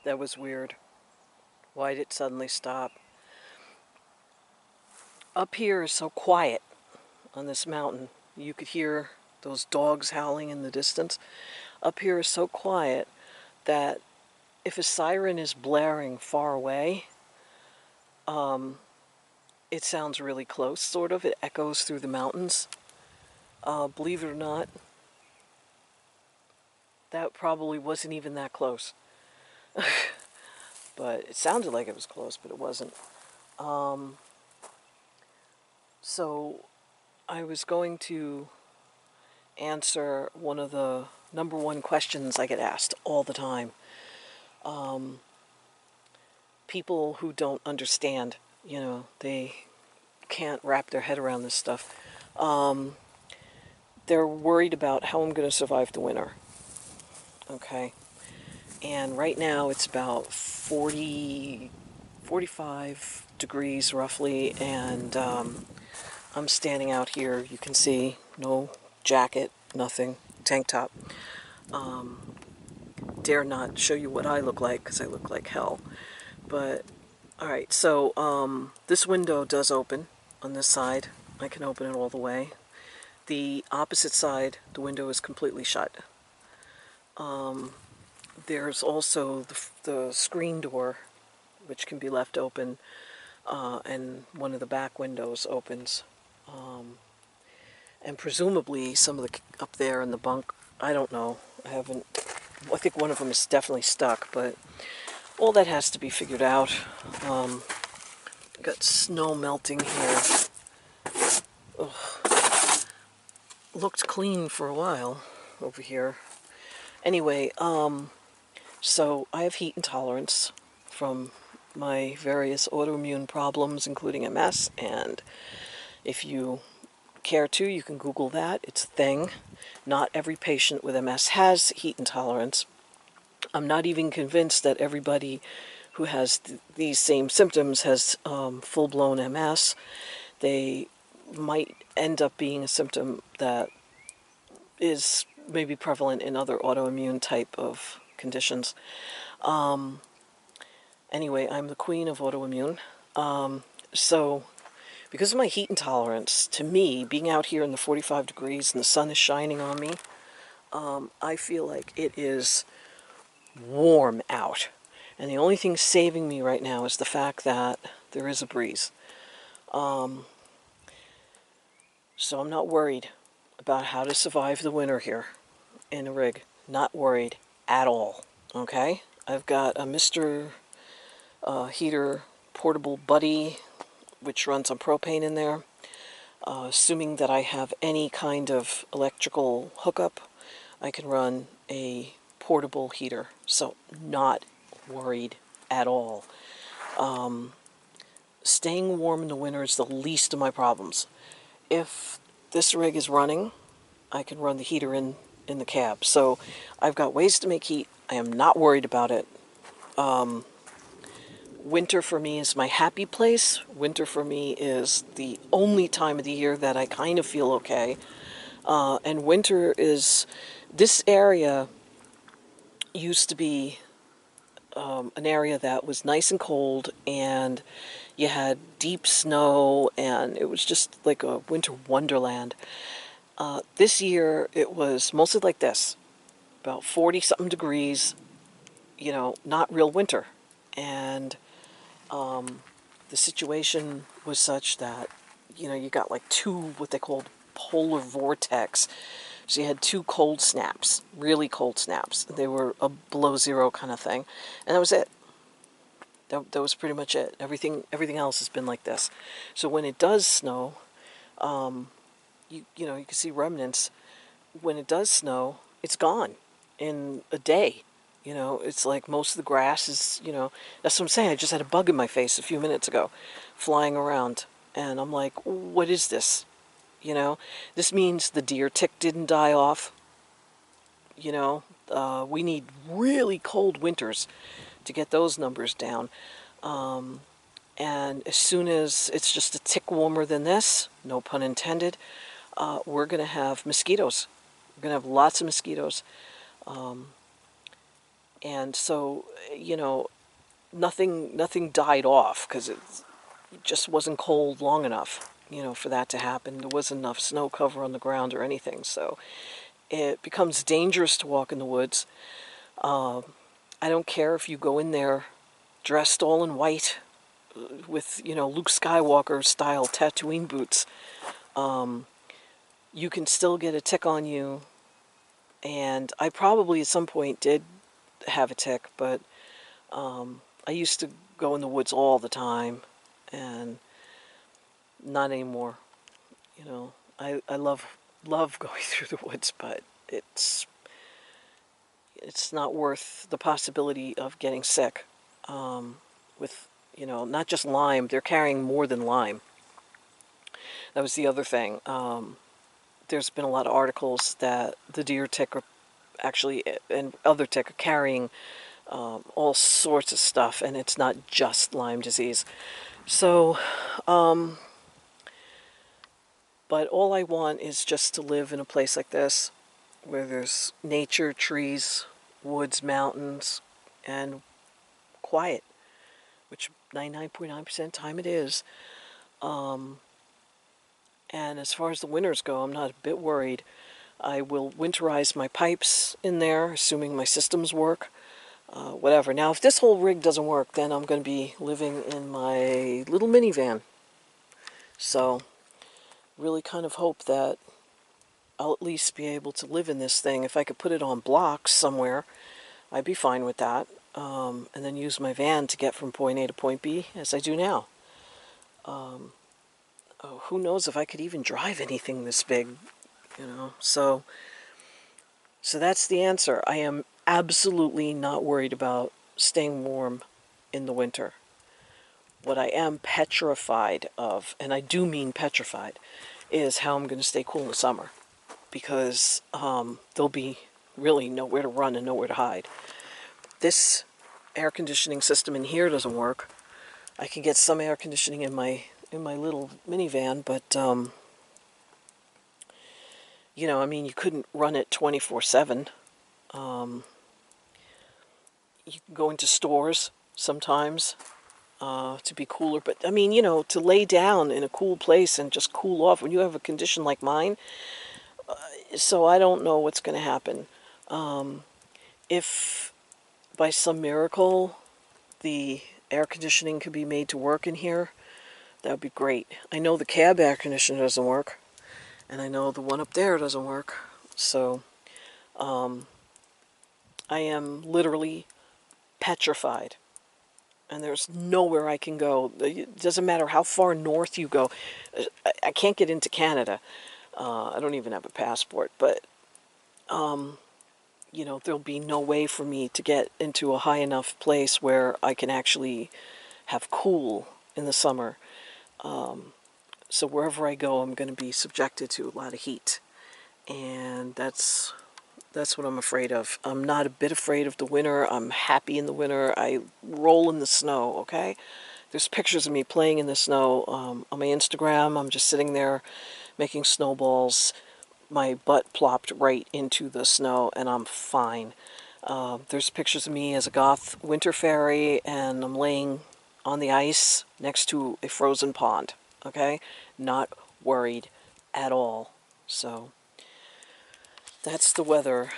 That was weird. Why did it suddenly stop? Up here is so quiet on this mountain. You could hear those dogs howling in the distance. Up here is so quiet that if a siren is blaring far away, it sounds really close, sort of. It echoes through the mountains. Believe it or not, that probably wasn't even that close. But it sounded like it was close, but it wasn't. So I was going to answer one of the number one questions I get asked all the time. People who don't understand, they can't wrap their head around this stuff. They're worried about how I'm going to survive the winter. Okay. And right now it's about 45 degrees roughly, and I'm standing out here. You can see no jacket, nothing, tank top. Dare not show you what I look like because I look like hell. But alright, so this window does open on this side. I can open it all the way. The opposite side, the window is completely shut. There's also the screen door, which can be left open, and one of the back windows opens. And presumably some of the up there in the bunk, I don't know. I think one of them is definitely stuck, but all that has to be figured out. Got snow melting here. Ugh. Looked clean for a while over here. Anyway, so I have heat intolerance from my various autoimmune problems, including MS, and if you care to, you can Google that. It's a thing. Not every patient with MS has heat intolerance. I'm not even convinced that everybody who has these same symptoms has full-blown MS. They might end up being a symptom that is maybe prevalent in other autoimmune type of conditions. Anyway, I'm the queen of autoimmune. So because of my heat intolerance, to me, being out here in the 45 degrees and the sun is shining on me, I feel like it is warm out. And the only thing saving me right now is the fact that there is a breeze. So I'm not worried about how to survive the winter here in a rig. Not worried at all. Okay? I've got a Mr. Heater portable buddy, which runs on propane in there. Assuming that I have any kind of electrical hookup, I can run a portable heater. So not worried at all. Staying warm in the winter is the least of my problems. If this rig is running, I can run the heater in the cab. So I've got ways to make heat. I am not worried about it. Winter for me is my happy place. Winter for me is the only time of the year that I kind of feel okay. And winter is, this area used to be an area that was nice and cold, and you had deep snow, and it was just like a winter wonderland. This year it was mostly like this, about 40-something degrees, not real winter. And the situation was such that, you got like two, what they called polar vortex. So you had two cold snaps, really cold snaps. They were a below zero kind of thing. And that was it. That was pretty much it. Everything else has been like this. So when it does snow, you can see remnants. When it does snow, it's gone in a day. It's like most of the grass is, that's what I'm saying. I just had a bug in my face a few minutes ago, flying around. And I'm like, what is this? This means the deer tick didn't die off. We need really cold winters to get those numbers down. And as soon as it's just a tick warmer than this, no pun intended, we're going to have mosquitoes. We're going to have lots of mosquitoes. And so, you know, nothing died off because it just wasn't cold long enough, you know, for that to happen. There wasn't enough snow cover on the ground or anything, so it becomes dangerous to walk in the woods. I don't care if you go in there dressed all in white with, you know, Luke Skywalker style Tatooine boots. You can still get a tick on you, and I probably at some point did have a tick, but I used to go in the woods all the time, and not anymore. You know, I love going through the woods, but it's not worth the possibility of getting sick with, you know, not just Lyme. They're carrying more than Lyme. That was the other thing. There's been a lot of articles that the deer tick are actually, and other tick are carrying all sorts of stuff, and it's not just Lyme disease. So, but all I want is just to live in a place like this, where there's nature, trees, woods, mountains, and quiet, which 99.9% of the time it is. And as far as the winters go, I'm not a bit worried. I will winterize my pipes in there, assuming my systems work. Whatever. Now, if this whole rig doesn't work, then I'm going to be living in my little minivan. So, really kind of hope that I'll at least be able to live in this thing. If I could put it on blocks somewhere, I'd be fine with that. And then use my van to get from point A to point B, as I do now. Oh, who knows if I could even drive anything this big, you know? So that's the answer. I am absolutely not worried about staying warm in the winter. What I am petrified of, and I do mean petrified, is how I'm going to stay cool in the summer. Because there'll be really nowhere to run and nowhere to hide. This air conditioning system in here doesn't work. I can get some air conditioning in my little minivan, but you know, I mean, you couldn't run it 24/7. You can go into stores sometimes to be cooler, but I mean, you know, to lay down in a cool place and just cool off when you have a condition like mine. So I don't know what's going to happen. If by some miracle the air conditioning could be made to work in here, that would be great. I know the cab air conditioner doesn't work, and I know the one up there doesn't work. So I am literally petrified, and there's nowhere I can go. It doesn't matter how far north you go. I can't get into Canada. I don't even have a passport, but you know, there'll be no way for me to get into a high enough place where I can actually have cool in the summer. So wherever I go, I'm going to be subjected to a lot of heat, and that's what I'm afraid of. I'm not a bit afraid of the winter. I'm happy in the winter. I roll in the snow, okay? There's pictures of me playing in the snow on my Instagram. I'm just sitting there making snowballs. My butt plopped right into the snow, and I'm fine. There's pictures of me as a goth winter fairy, and I'm laying on the ice next to a frozen pond, okay? Not worried at all. So that's the weather